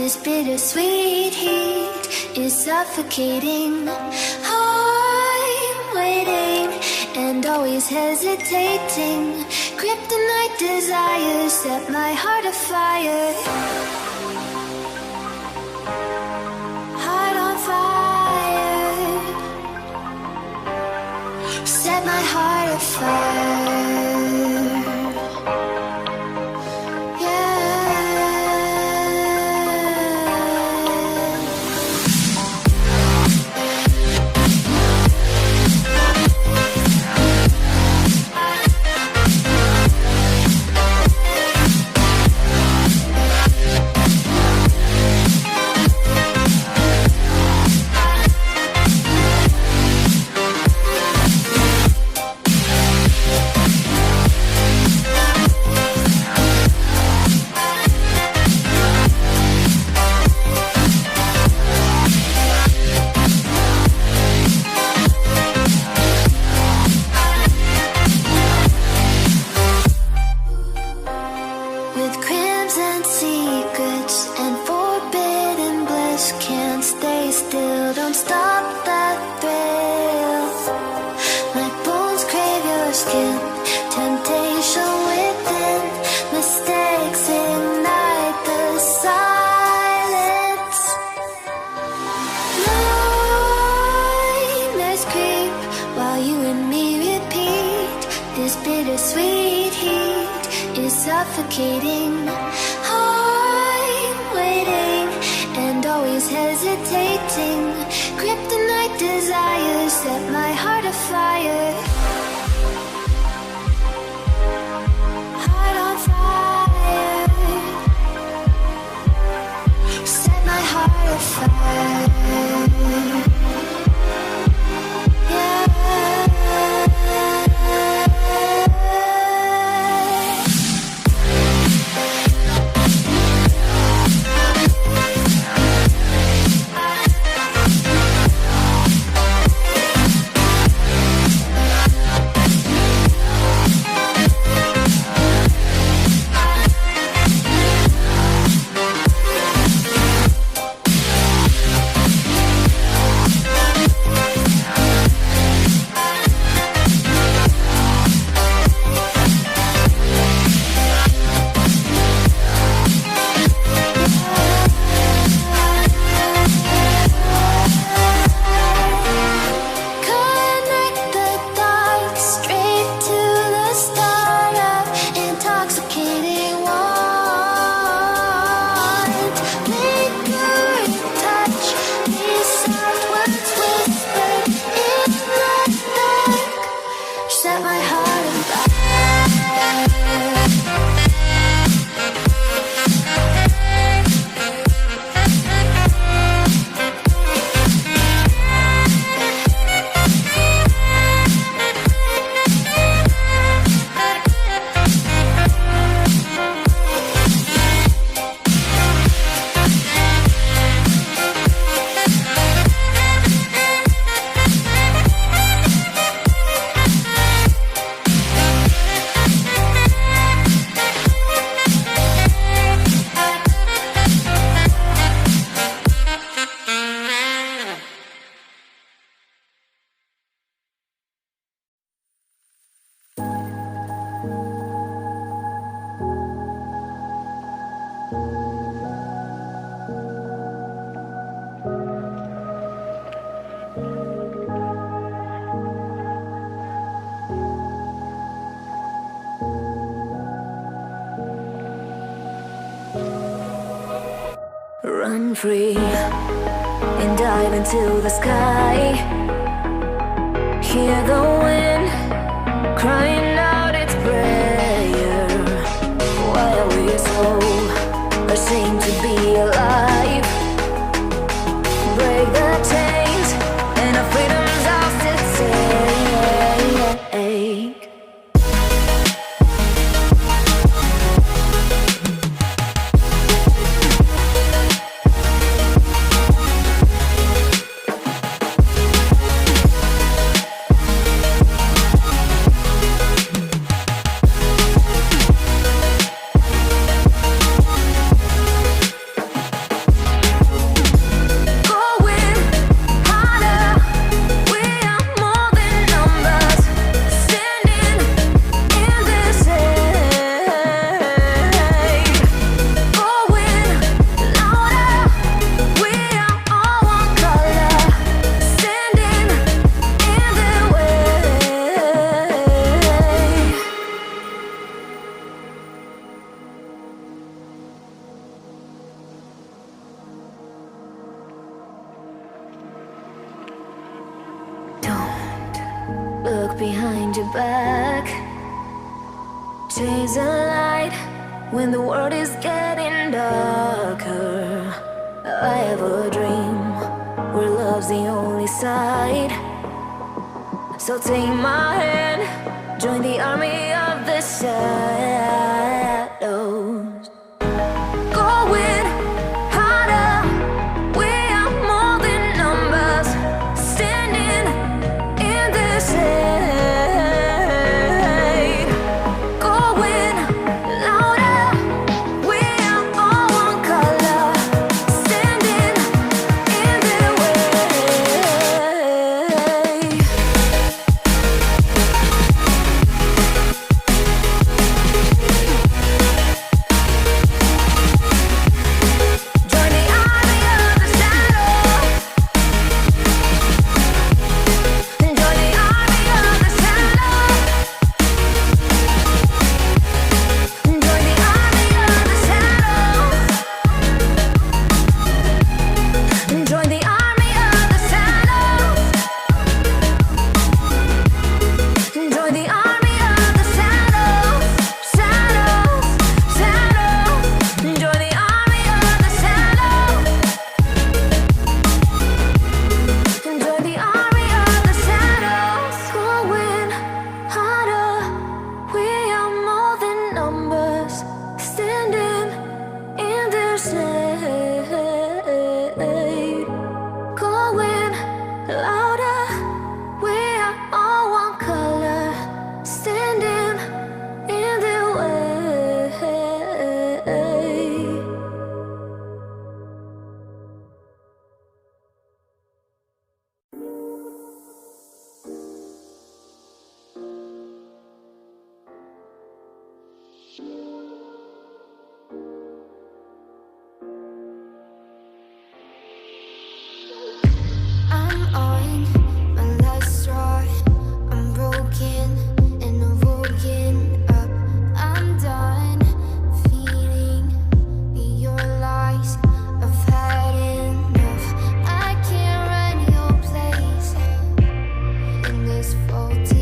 This bittersweet heat is suffocating. I'm waiting and always hesitating. Kryptonite desires set my heart afire. Heart on fire. Set my heart afire. Suffocating. I'm waiting and always hesitating. Kryptonite desires set my heart afire. Heart on fire. Set my heart afire. Run free and dive into the sky. Hear the wind crying out its prayer, while we're so ashamed to be alive. Break the chains and our freedom's ours to take. look behind your back. Chase a light when the world is getting darker. I have a dream where love's the only side. So take my hand, join the army of the shadows. Going harder, we are more than numbers, standing in the shade. Going louder, we are all one color, standing in the way. Join the army of the shadows. Join the army of the shadows. Join the army of the shadows. Join the army of the shadows. Join the army of the shadows. Shadows, shadows. Join the army of the shadows. Join the army of the shadows. Going harder, we are more than numbers, standing in the shade. Going louder, we are all one color, standing in the way. I'm on my last straw. I'm broken and I'm woken up. I'm done feeling your lies. I've had enough. I can't run your place in this faulty